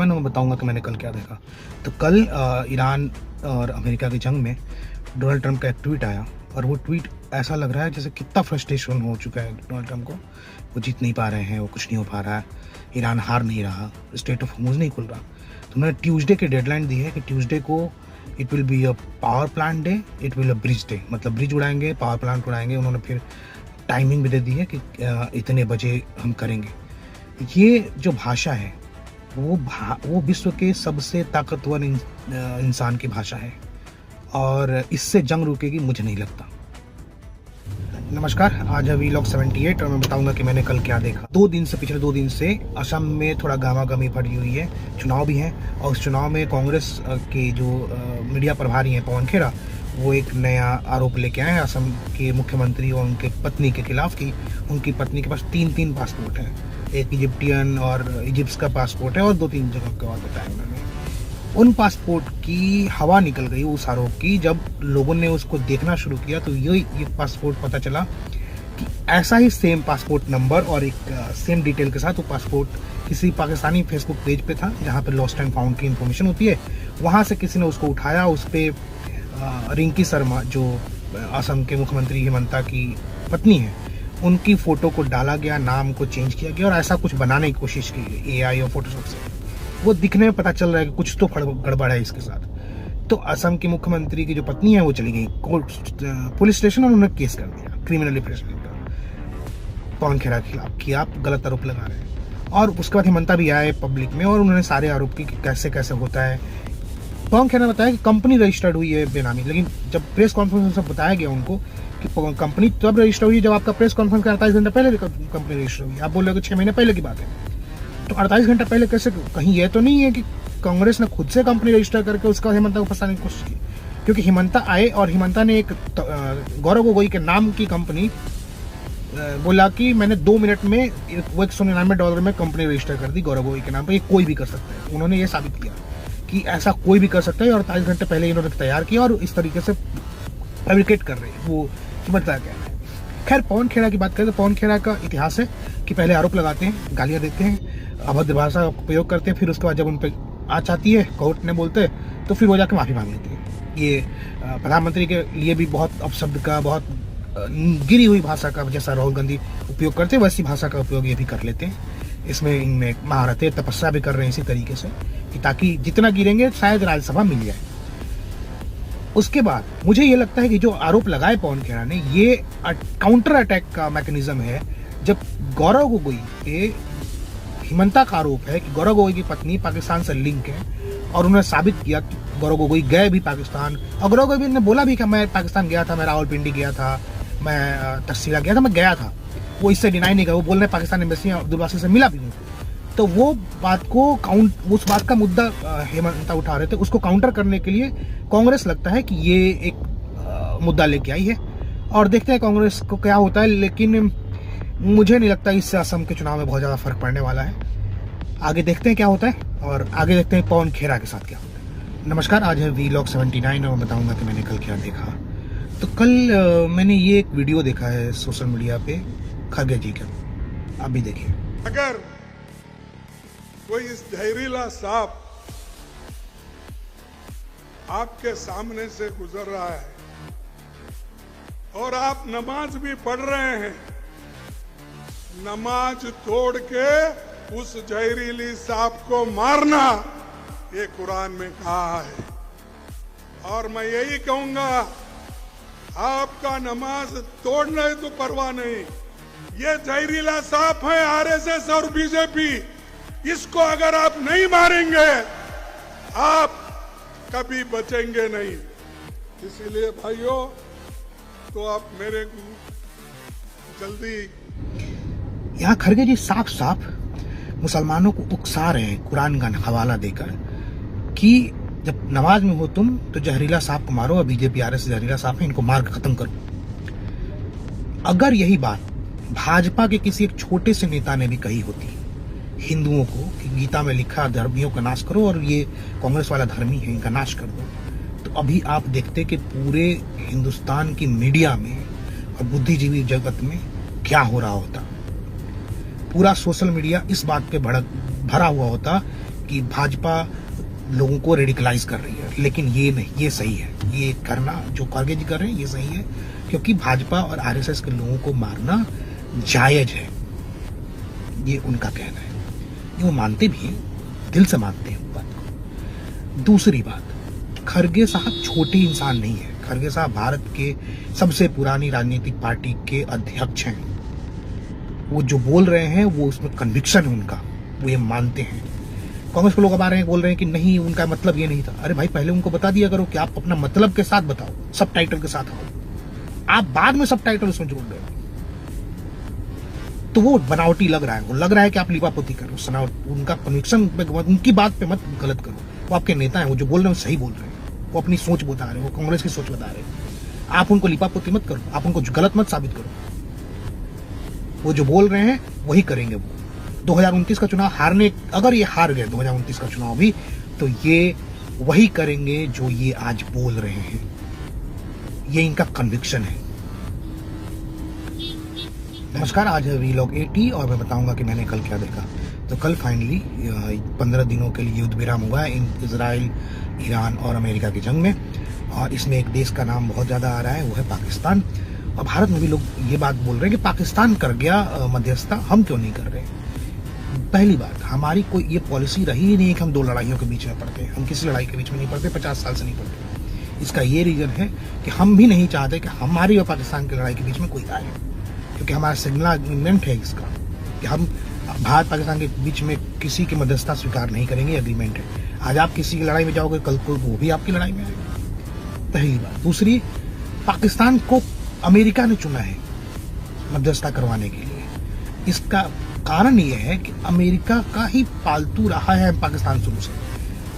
Everyone, मैं बताऊंगा कि मैंने कल क्या देखा। तो कल ईरान और अमेरिका की जंग में डोनाल्ड ट्रंप का एक ट्वीट आया और वो ट्वीट ऐसा लग रहा है जैसे कितना फ्रस्ट्रेशन हो चुका है डोनाल्ड ट्रंप को। वो जीत नहीं पा रहे हैं, वो कुछ नहीं हो पा रहा है, ईरान हार नहीं रहा, स्ट्रेट ऑफ हॉर्मुज़ नहीं खुल रहा। तो उन्होंने ट्यूसडे की डेडलाइन दी है कि ट्यूसडे को it will be a power plant day, it will a bridge day, मतलब ब्रिज उड़ाएंगे, पावर प्लांट उड़ाएंगे। उन्होंने फिर टाइमिंग भी दे दी है कि इतने बजे हम करेंगे। ये जो भाषा है वो विश्व के सबसे ताकतवर इंसान की भाषा है और इससे जंग रुकेगी मुझे नहीं लगता। नमस्कार, आज है वीलॉग 78 और मैं बताऊंगा कि मैंने कल क्या देखा। पिछले दो दिन से असम में थोड़ा गामा-गमी पड़ी हुई है, चुनाव भी हैं और उस चुनाव में कांग्रेस के जो मीडिया प्रभारी हैं पवन खेरा, वो एक नया आरोप लेके आए हैं असम के मुख्यमंत्री और उनके पत्नी के खिलाफ कि उनकी पत्नी के पास तीन पासपोर्ट हैं, एक इजिप्टियन और इजिप्ट का पासपोर्ट है और 2-3 जगह का बात बताया उन्होंने। उन पासपोर्ट की हवा निकल गई उस आरोप की। जब लोगों ने उसको देखना शुरू किया तो ये पासपोर्ट पता चला कि ऐसा ही सेम पासपोर्ट नंबर और एक सेम डिटेल के साथ वो पासपोर्ट किसी पाकिस्तानी फेसबुक पेज पे था जहाँ पे लॉस्ट एंड फाउंड की इन्फॉर्मेशन होती है। वहाँ से किसी ने उसको उठाया, उस पर रिंकी शर्मा जो असम के मुख्यमंत्री हिमंता की पत्नी है उनकी फ़ोटो को डाला गया, नाम को चेंज किया गया और ऐसा कुछ बनाने की कोशिश की गई AI और फोटोशॉप से। वो दिखने में पता चल रहा है कि कुछ तो गड़बड़ है इसके साथ। तो असम के मुख्यमंत्री की जो पत्नी है वो चली गई पुलिस स्टेशन और उन्होंने केस कर दिया, क्रिमिनल अफेयर्स पवन खेरा के खिलाफ कि आप गलत आरोप लगा रहे हैं। और उसके बाद हिमंता भी आए पब्लिक में और उन्होंने सारे आरोप की कि कैसे कैसे होता है। पवन खेरा ने बताया कि कंपनी रजिस्टर्ड हुई है बेनामी, लेकिन जब प्रेस कॉन्फ्रेंस में बताया गया उनको कि कंपनी तब रजिस्टर हुई जब आपका प्रेस कॉन्फ्रेंस का 48 घंटे पहले कंपनी रजिस्टर हुई। आप बोल रहे हो कि 6 महीने पहले की बात है, तो 48 घंटे पहले कैसे? कहीं ये तो नहीं है कि कांग्रेस ने खुद से कंपनी रजिस्टर करके उसका हिमंता को फंसाने की कोशिश की? क्योंकि हिमंता आए और हिमंता ने एक गौरव गोगोई के नाम की कंपनी बोला कि मैंने 2 मिनट में वो $199 में कंपनी रजिस्टर कर दी गौरव गोगोई के नाम पर। ये कोई भी कर सकता है। उन्होंने ये साबित किया कि ऐसा कोई भी कर सकता है और 48 घंटे पहले इन्होंने तैयार किया और इस तरीके से फैब्रिकेट कर रहे हैं। वो समझता क्या है। खैर, पवन खेरा की बात करें तो पवन खेरा का इतिहास है कि पहले आरोप लगाते हैं, गालियां देते हैं, अभद्र भाषा का प्रयोग करते हैं, फिर उसके बाद जब उन पर आँच आती है, कोर्ट ने बोलते हैं, तो फिर वो जाकर माफ़ी मांग लेते हैं। ये प्रधानमंत्री के लिए भी बहुत अपशब्द का, बहुत गिरी हुई भाषा का, जैसा राहुल गांधी उपयोग करते हैं वैसी भाषा का उपयोग ये भी कर लेते हैं। इसमें इनमें महारतें तपस्या भी कर रहे हैं इसी तरीके से कि ताकि जितना गिरेंगे शायद राज्यसभा मिल जाए। उसके बाद मुझे ये लगता है कि जो आरोप लगाए पवन खेरा ने, ये काउंटर अटैक का मैकेनिज्म है। जब गौरव गोगोई के हिमंता का आरोप है कि गौरव गोगोई की पत्नी पाकिस्तान से लिंक है और उन्होंने साबित किया कि गौरव गोगोई गए भी पाकिस्तान, और गौरव गोगोई ने बोला भी कि मैं पाकिस्तान गया था, मैं रावलपिंडी गया था, मैं तहसीला गया था, मैं गया था। वो इससे डिनाई नहीं किया, वो बोल रहे पाकिस्तान एम्बेसी अब्दुल बासित से मिला भी हूँ। तो वो बात को उस बात का मुद्दा हिमंता उठा रहे थे, उसको काउंटर करने के लिए कांग्रेस लगता है कि ये एक मुद्दा लेके आई है और देखते हैं कांग्रेस को क्या होता है। लेकिन मुझे नहीं लगता इससे असम के चुनाव में बहुत ज़्यादा फर्क पड़ने वाला है। आगे देखते हैं क्या होता है और आगे देखते हैं पवन खेरा के साथ क्या होता है। नमस्कार, आज है वीलॉग 79 और मैं बताऊंगा कि मैंने कल क्या देखा। तो कल मैंने ये एक वीडियो देखा है सोशल मीडिया पे खरगे जी का, आप भी देखिए। अगर कोई इस जहरीला सांप आपके सामने से गुजर रहा है और आप नमाज भी पढ़ रहे हैं, नमाज तोड़ के उस जहरीली सांप को मारना, ये कुरान में कहा है। और मैं यही कहूंगा, आपका नमाज तोड़ने तो परवाह नहीं, ये जहरीला सांप है RSS और BJP। इसको अगर आप नहीं मारेंगे आप कभी बचेंगे नहीं। इसीलिए भाइयों, तो आप मेरे को जल्दी। यहाँ खरगे जी साफ साफ मुसलमानों को उकसा रहे हैं कुरान का हवाला देकर कि जब नमाज में हो तुम तो जहरीला सांप को मारो और BJP RSS जहरीला सांप है, इनको मार के खत्म करो। अगर यही बात भाजपा के किसी एक छोटे से नेता ने भी कही होती हिंदुओं को कि गीता में लिखा धर्मियों का नाश करो और ये कांग्रेस वाला धर्मी है, इनका नाश कर दो, तो अभी आप देखते कि पूरे हिंदुस्तान की मीडिया में और बुद्धिजीवी जगत में क्या हो रहा होता। पूरा सोशल मीडिया इस बात पे भरा हुआ होता कि भाजपा लोगों को रेडिकलाइज कर रही है, लेकिन ये नहीं, ये सही है, ये करना जो खड़गे जी कर रहे हैं ये सही है, क्योंकि भाजपा और आरएसएस के लोगों को मारना जायज है, ये उनका कहना है, ये वो मानते भी हैं, दिल से मानते हैं बात को। दूसरी बात, खड़गे साहब छोटे इंसान नहीं है, खड़गे साहब भारत के सबसे पुरानी राजनीतिक पार्टी के अध्यक्ष हैं, वो जो बोल रहे हैं वो उसमें कन्विक्शन है उनका, वो ये मानते हैं। कांग्रेस के लोग अब आ रहे हैं बोल रहे हैं कि नहीं उनका मतलब ये नहीं था, अरे भाई पहले उनको बता दिया करो कि आप अपना मतलब के साथ बताओ, सब टाइटल के साथ आओ, आप बाद में सब टाइटल उसमें जोड़ रहे हो, तो वो बनावटी लग रहा है, वो लग रहा है कि आप लिपापोती करो, उनका कन्विक्शन उनकी बात पे मत गलत करो, वो आपके नेता हैं, वो जो बोल रहे हैं वो सही बोल रहे हैं, वो अपनी सोच बता रहे हैं, वो कांग्रेस की सोच बता रहे हैं, आप उनको लिपापोती मत करो, आप उनको गलत मत साबित करो, वो जो बोल रहे हैं वही करेंगे। वो 2029 का चुनाव हारने, अगर ये हार गए 2029 का चुनाव भी, तो ये वही करेंगे जो ये आज बोल रहे हैं, ये इनका कन्विक्शन है। नमस्कार, आज है वीलॉग 80 और मैं बताऊंगा कि मैंने कल क्या देखा। तो कल फाइनली 15 दिनों के लिए युद्ध विराम हुआ है इजराइल, ईरान और अमेरिका की जंग में, और इसमें एक देश का नाम बहुत ज़्यादा आ रहा है, वो है पाकिस्तान। और भारत में भी लोग ये बात बोल रहे हैं कि पाकिस्तान कर गया मध्यस्थता, हम क्यों नहीं कर रहे। पहली बात, हमारी कोई ये पॉलिसी रही ही नहीं कि हम दो लड़ाइयों के बीच में पड़ते हैं, हम किसी लड़ाई के बीच में नहीं पड़ते, 50 साल से नहीं पड़ते। इसका ये रीज़न है कि हम भी नहीं चाहते कि हमारी और पाकिस्तान की लड़ाई के बीच में कोई आए, क्योंकि हमारा सिग्नल एग्रीमेंट है इसका कि हम भारत पाकिस्तान के बीच में किसी की मध्यस्थता स्वीकार नहीं करेंगे, एग्रीमेंट है। आज आप किसी की लड़ाई में जाओगे, कल को वो भी आपकी लड़ाई में आएगा, पहली बात। दूसरी, पाकिस्तान को अमेरिका ने चुना है मध्यस्थता करवाने के लिए। इसका कारण ये है कि अमेरिका का ही पालतू रहा है पाकिस्तान शुरू से।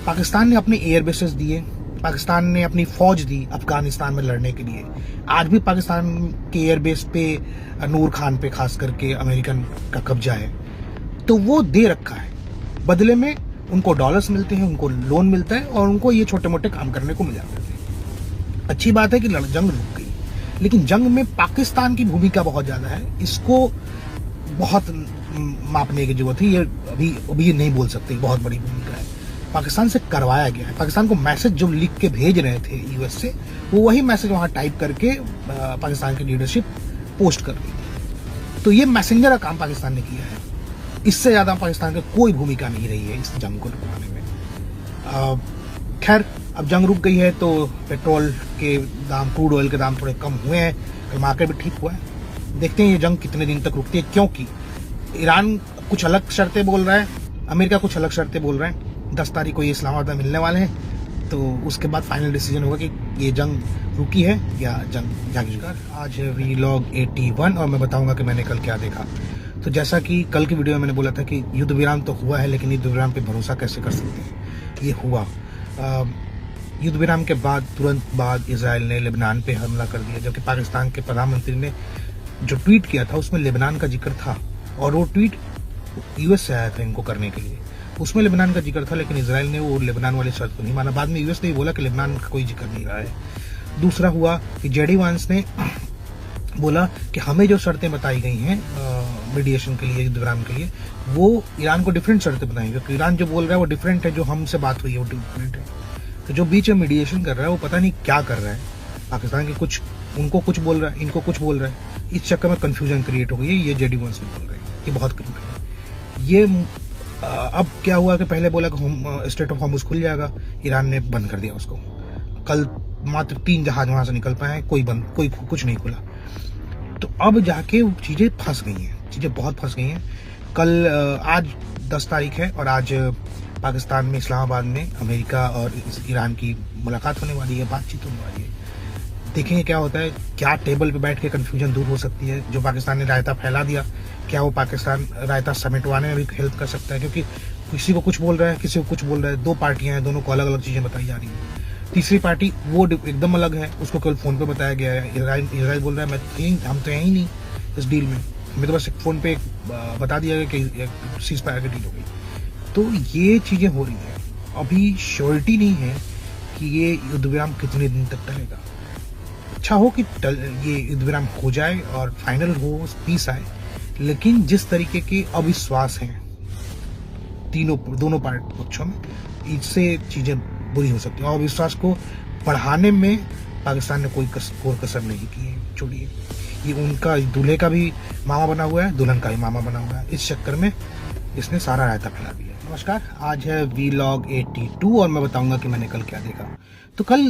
पाकिस्तान ने अपने एयर बेसेस दिए, पाकिस्तान ने अपनी फौज दी अफगानिस्तान में लड़ने के लिए। आज भी पाकिस्तान के एयरबेस पे नूर खान पे खास करके अमेरिकन का कब्जा है, तो वो दे रखा है। बदले में उनको डॉलर्स मिलते हैं, उनको लोन मिलता है और उनको ये छोटे मोटे काम करने को मिल जाते हैं। अच्छी बात है कि जंग रुक गई, लेकिन जंग में पाकिस्तान की भूमिका बहुत ज्यादा है, इसको बहुत मापने की जरूरत है। ये अभी नहीं बोल सकते, बहुत बड़ी भूमिका है। पाकिस्तान से करवाया गया है, पाकिस्तान को मैसेज जो लिख के भेज रहे थे यूएस से, वो वही मैसेज वहां टाइप करके पाकिस्तान की लीडरशिप पोस्ट कर रही थी। तो ये मैसेंजर का काम पाकिस्तान ने किया है, इससे ज्यादा पाकिस्तान की कोई भूमिका नहीं रही है इस जंग को रुकवाने में। खैर, अब जंग रुक गई है तो पेट्रोल के दाम, क्रूड ऑयल के दाम थोड़े कम हुए हैं, कल मार्केट भी ठीक हुआ है। देखते हैं ये जंग कितने दिन तक रुकती है, क्योंकि ईरान कुछ अलग शर्तें बोल रहा है, अमेरिका कुछ अलग शर्तें बोल रहे हैं। 10 तारीख को ये इस्लामाबाद में मिलने वाले हैं, तो उसके बाद फाइनल डिसीजन होगा कि ये जंग रुकी है या जंग जारी। आज है वीलॉग 81 और मैं बताऊंगा कि मैंने कल क्या देखा। तो जैसा कि कल की वीडियो में मैंने बोला था कि युद्ध विराम तो हुआ है, लेकिन युद्ध विराम पे भरोसा कैसे कर सकते हैं, ये हुआ। युद्ध विराम के बाद तुरंत बाद इजराइल ने लेबनान पे हमला कर दिया, जबकि पाकिस्तान के प्रधानमंत्री ने जो ट्वीट किया था उसमें लेबनान का जिक्र था, और वो ट्वीट यूएस से आया था इनको करने के लिए, उसमें लेबनान का जिक्र था, लेकिन इजराइल ने वो लेबनान वाली शर्त को नहीं माना। बाद में यूएस ने बोला कि लेबनान का कोई जिक्र नहीं रहा है। दूसरा हुआ कि जेडी वांस ने बोला कि हमें जो शर्तें बताई गई हैं मीडिएशन के लिए, युद्ध विराम के लिए, वो ईरान को डिफरेंट शर्तें बताई, क्योंकि ईरान जो बोल रहा है वो डिफरेंट है, जो हमसे बात हुई है वो डिफरेंट है। तो जो बीच में मीडिएशन कर रहा है वो पता नहीं क्या कर रहा है, पाकिस्तान के कुछ उनको कुछ बोल रहा है, इनको कुछ बोल रहा है। इस चक्कर में कंफ्यूजन क्रिएट हो गई है, ये जेडी वांस बोल रहे हैं, ये बहुत क्रिएट है। ये अब क्या हुआ कि पहले बोला कि स्ट्रेट ऑफ हॉर्मुज़ खुल जाएगा, ईरान ने बंद कर दिया उसको। कल मात्र 3 जहाज वहां से निकल पाए, कोई कुछ नहीं खुला। तो अब जाके चीजें फंस गई हैं, चीजें बहुत फंस गई हैं। कल आज 10 तारीख है और आज पाकिस्तान में इस्लामाबाद में अमेरिका और ईरान की मुलाकात होने वाली है, बातचीत होने वाली है। देखेंगे क्या होता है, क्या टेबल पे बैठ के कंफ्यूजन दूर हो सकती है। जो पाकिस्तान ने रायता फैला दिया, क्या वो पाकिस्तान रायता समेटवाने में भी हेल्प कर सकता है, क्योंकि किसी को कुछ बोल रहा है, किसी को कुछ बोल रहा है। 2 पार्टियां हैं, दोनों को अलग अलग चीजें बताई जा रही है। तीसरी पार्टी वो एकदम अलग है, उसको केवल फोन पे बताया गया है। इजराइल बोल रहा है हम तो हैं ही नहीं इस डील में, हमें तो बस एक फोन पे बता दिया गया कि सीज फायर की डील हो गई। तो ये चीजें हो रही है, अभी श्योरिटी नहीं है कि ये युद्ध विराम कितने दिन तक टलेगा। अच्छा हो कि ये युद्ध विराम हो जाए और फाइनल हो, पीस आए, लेकिन जिस तरीके के अविश्वास हैं दोनों पक्षों में, इससे चीज़ें बुरी हो सकती हैं। और विश्वास को बढ़ाने में पाकिस्तान ने कोई कसर नहीं की है। छोड़िए, ये उनका दूल्हे का भी मामा बना हुआ है, दुल्हन का भी मामा बना हुआ है। इस चक्कर में इसने सारा रायता फैला दिया। नमस्कार, आज है वीलॉग 82 और मैं बताऊंगा कि मैंने कल क्या देखा। तो कल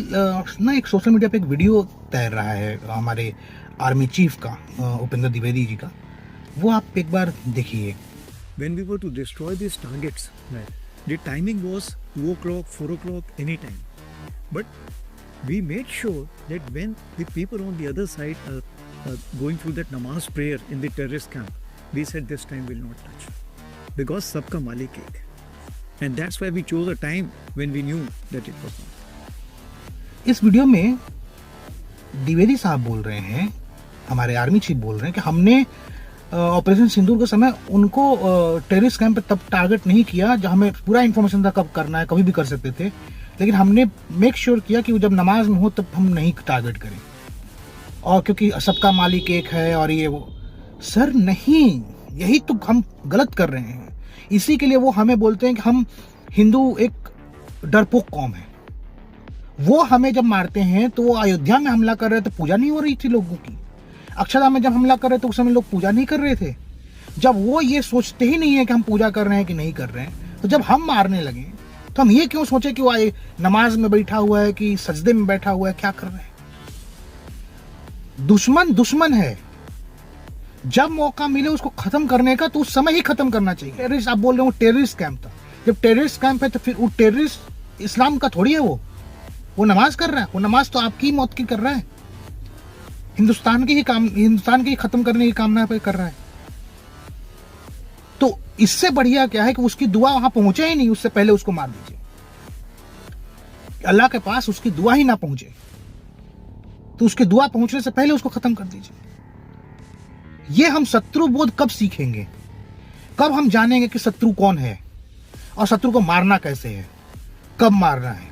ना एक सोशल मीडिया पे एक वीडियो तैर रहा है हमारे आर्मी चीफ का, उपेंद्र द्विवेदी जी का। वो आप एक बार देखिए। When we were to destroy these targets, right, the timing was 2 o'clock, 4 o'clock, any time. But we made sure that when the people on the other side are going through that namaz prayer in the terrorist camp, we said this time will not touch. Because sabka malik ek. And that's why we chose a time when we knew that it was not. इस video में द्विवेदी साहब बोल रहे हैं, हमारे army chief बोल रहे हैं कि हमने ऑपरेशन सिंदूर के समय उनको टेररिस्ट कैंप पे तब टारगेट नहीं किया जहां हमें पूरा इन्फॉर्मेशन था कब करना है, कभी भी कर सकते थे, लेकिन हमने मेक श्योर किया कि जब नमाज में हो तब हम नहीं टारगेट करें, और क्योंकि सबका मालिक एक है और ये वो। सर नहीं, यही तो हम गलत कर रहे हैं। इसी के लिए वो हमें बोलते हैं कि हम हिंदू एक डरपोक कौम है। वो हमें जब मारते हैं तो वो अयोध्या में हमला कर रहे थे, पूजा नहीं हो रही थी लोगों की। अक्षरधाम में जब हमला कर रहे थे उस समय लोग पूजा नहीं कर रहे थे। जब वो ये सोचते ही नहीं है कि हम पूजा कर रहे हैं कि नहीं कर रहे हैं, तो जब हम मारने लगे तो हम ये क्यों सोचे कि वो नमाज में बैठा हुआ है कि सजदे में बैठा हुआ है, क्या कर रहे हैं। दुश्मन दुश्मन है, जब मौका मिले उसको खत्म करने का तो उस समय ही खत्म करना चाहिए। टेररिस्ट आप बोल रहे हो, टेररिस्ट कैंप था। जब टेररिस्ट कैंप है तो फिर वो टेररिस्ट इस्लाम का थोड़ी है। वो नमाज कर रहा है, वो नमाज तो आपकी मौत की कर रहा है, हिंदुस्तान की ही खत्म करने की कामना पे कर रहा है। तो इससे बढ़िया क्या है कि उसकी दुआ वहां पहुंचे ही नहीं, उससे पहले उसको मार दीजिए। अल्लाह के पास उसकी दुआ ही ना पहुंचे तो उसकी दुआ पहुंचने से पहले उसको खत्म कर दीजिए। ये हम शत्रु बोध कब सीखेंगे, कब हम जानेंगे कि शत्रु कौन है और शत्रु को मारना कैसे है, कब मारना है।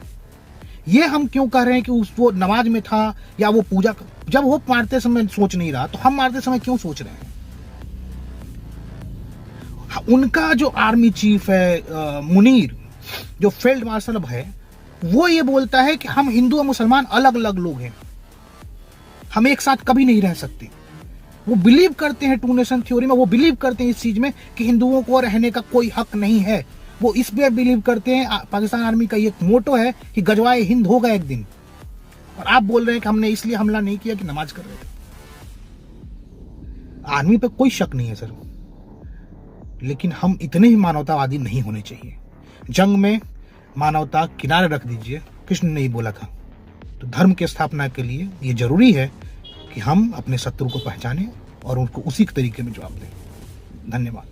ये हम क्यों कह रहे हैं कि वो नमाज में था या वो पूजा, जब वो मारते समय सोच नहीं रहा तो हम मारते समय क्यों सोच रहे हैं। उनका जो आर्मी चीफ है मुनीर, जो फील्ड मार्शल है, वो ये बोलता है कि हम हिंदू और मुसलमान अलग अलग लोग हैं, हम एक साथ कभी नहीं रह सकते। वो बिलीव करते हैं 2 नेशन थ्योरी में, वो बिलीव करते हैं इस चीज में कि हिंदुओं को रहने का कोई हक नहीं है। वो इस पे बिलीव करते हैं। पाकिस्तान आर्मी का ये मोटो है कि गजवाए हिंद होगा एक दिन। और आप बोल रहे हैं कि हमने इसलिए हमला नहीं किया कि नमाज कर रहे थे। आर्मी पे कोई शक नहीं है सर, लेकिन हम इतने ही मानवतावादी नहीं होने चाहिए। जंग में मानवता किनारे रख दीजिए, कृष्ण ने ही बोला था। तो धर्म की स्थापना के लिए ये जरूरी है कि हम अपने शत्रु को पहचानें और उनको उसी तरीके में जवाब दें। धन्यवाद।